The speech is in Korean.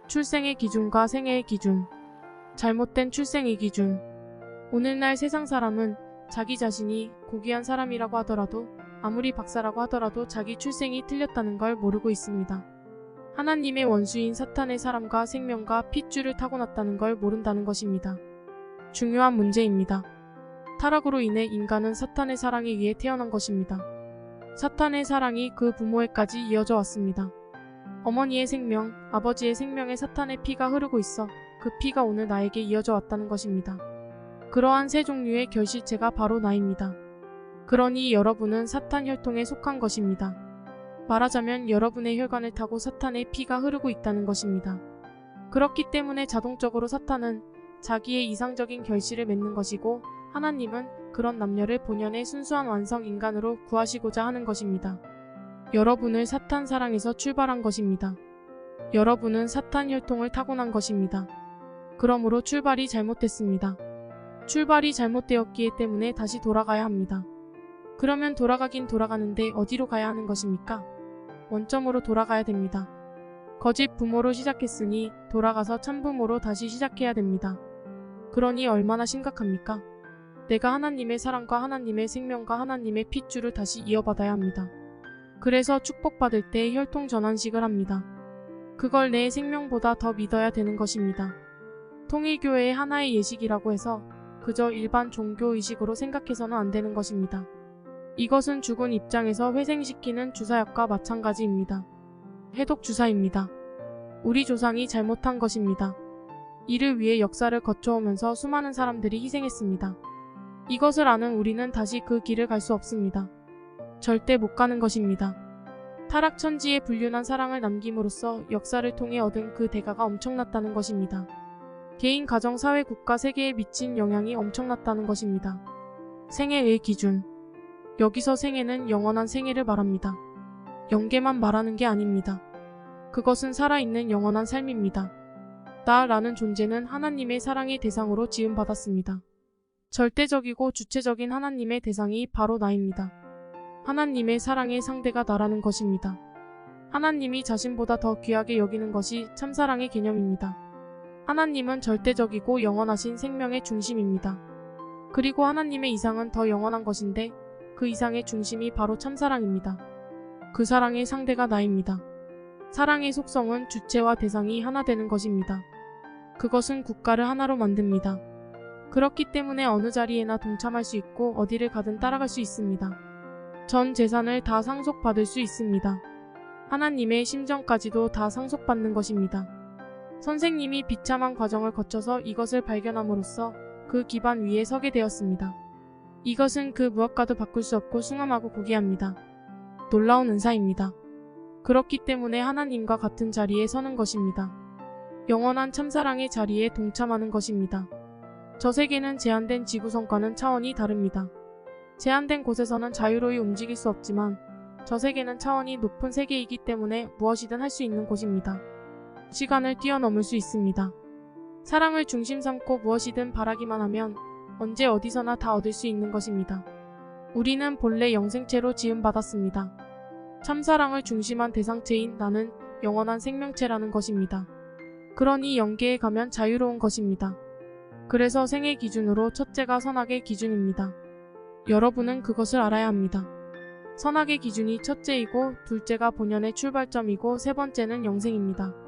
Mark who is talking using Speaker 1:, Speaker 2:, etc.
Speaker 1: 출생의 기준과 생애의 기준. 잘못된 출생의 기준. 오늘날 세상 사람은 자기 자신이 고귀한 사람이라고 하더라도 아무리 박사라고 하더라도 자기 출생이 틀렸다는 걸 모르고 있습니다. 하나님의 원수인 사탄의 사람과 생명과 핏줄을 타고났다는 걸 모른다는 것입니다. 중요한 문제입니다. 타락으로 인해 인간은 사탄의 사랑에 의해 태어난 것입니다. 사탄의 사랑이 그 부모에까지 이어져 왔습니다. 어머니의 생명, 아버지의 생명에 사탄의 피가 흐르고 있어 그 피가 오늘 나에게 이어져 왔다는 것입니다. 그러한 세 종류의 결실체가 바로 나입니다. 그러니 여러분은 사탄 혈통에 속한 것입니다. 말하자면 여러분의 혈관을 타고 사탄의 피가 흐르고 있다는 것입니다. 그렇기 때문에 자동적으로 사탄은 자기의 이상적인 결실을 맺는 것이고 하나님은 그런 남녀를 본연의 순수한 완성 인간으로 구하시고자 하는 것입니다. 여러분을 사탄 사랑에서 출발한 것입니다. 여러분은 사탄 혈통을 타고난 것입니다. 그러므로 출발이 잘못됐습니다. 출발이 잘못되었기에 때문에 다시 돌아가야 합니다. 그러면 돌아가긴 돌아가는데 어디로 가야 하는 것입니까? 원점으로 돌아가야 됩니다. 거짓 부모로 시작했으니 돌아가서 참부모로 다시 시작해야 됩니다. 그러니 얼마나 심각합니까? 내가 하나님의 사랑과 하나님의 생명과 하나님의 핏줄을 다시 이어받아야 합니다. 그래서 축복받을 때 혈통 전환식을 합니다. 그걸 내 생명보다 더 믿어야 되는 것입니다. 통일교회의 하나의 예식이라고 해서 그저 일반 종교의식으로 생각해서는 안 되는 것입니다. 이것은 죽은 입장에서 회생시키는 주사약과 마찬가지입니다. 해독주사입니다. 우리 조상이 잘못한 것입니다. 이를 위해 역사를 거쳐오면서 수많은 사람들이 희생했습니다. 이것을 아는 우리는 다시 그 길을 갈 수 없습니다. 절대 못 가는 것입니다. 타락천지에 불륜한 사랑을 남김으로써 역사를 통해 얻은 그 대가가 엄청났다는 것입니다. 개인, 가정, 사회, 국가, 세계에 미친 영향이 엄청났다는 것입니다. 생애의 기준. 여기서 생애는 영원한 생애를 말합니다. 영계만 말하는 게 아닙니다. 그것은 살아있는 영원한 삶입니다. 나라는 존재는 하나님의 사랑의 대상으로 지음받았습니다. 절대적이고 주체적인 하나님의 대상이 바로 나입니다. 하나님의 사랑의 상대가 나라는 것입니다. 하나님이 자신보다 더 귀하게 여기는 것이 참사랑의 개념입니다. 하나님은 절대적이고 영원하신 생명의 중심입니다. 그리고 하나님의 이상은 더 영원한 것인데 그 이상의 중심이 바로 참사랑입니다. 그 사랑의 상대가 나입니다. 사랑의 속성은 주체와 대상이 하나 되는 것입니다. 그것은 국가를 하나로 만듭니다. 그렇기 때문에 어느 자리에나 동참할 수 있고 어디를 가든 따라갈 수 있습니다. 전 재산을 다 상속받을 수 있습니다. 하나님의 심정까지도 다 상속받는 것입니다. 선생님이 비참한 과정을 거쳐서 이것을 발견함으로써 그 기반 위에 서게 되었습니다. 이것은 그 무엇과도 바꿀 수 없고 숭엄하고 고귀합니다. 놀라운 은사입니다. 그렇기 때문에 하나님과 같은 자리에 서는 것입니다. 영원한 참사랑의 자리에 동참하는 것입니다. 저 세계는 제한된 지구성과는 차원이 다릅니다. 제한된 곳에서는 자유로이 움직일 수 없지만 저 세계는 차원이 높은 세계이기 때문에 무엇이든 할 수 있는 곳입니다. 시간을 뛰어넘을 수 있습니다. 사랑을 중심 삼고 무엇이든 바라기만 하면 언제 어디서나 다 얻을 수 있는 것입니다. 우리는 본래 영생체로 지음받았습니다. 참사랑을 중심한 대상체인 나는 영원한 생명체라는 것입니다. 그러니 영계에 가면 자유로운 것입니다. 그래서 생애 기준으로 첫째가 선악의 기준입니다. 여러분은 그것을 알아야 합니다. 선악의 기준이 첫째이고 둘째가 본연의 출발점이고 세 번째는 영생입니다.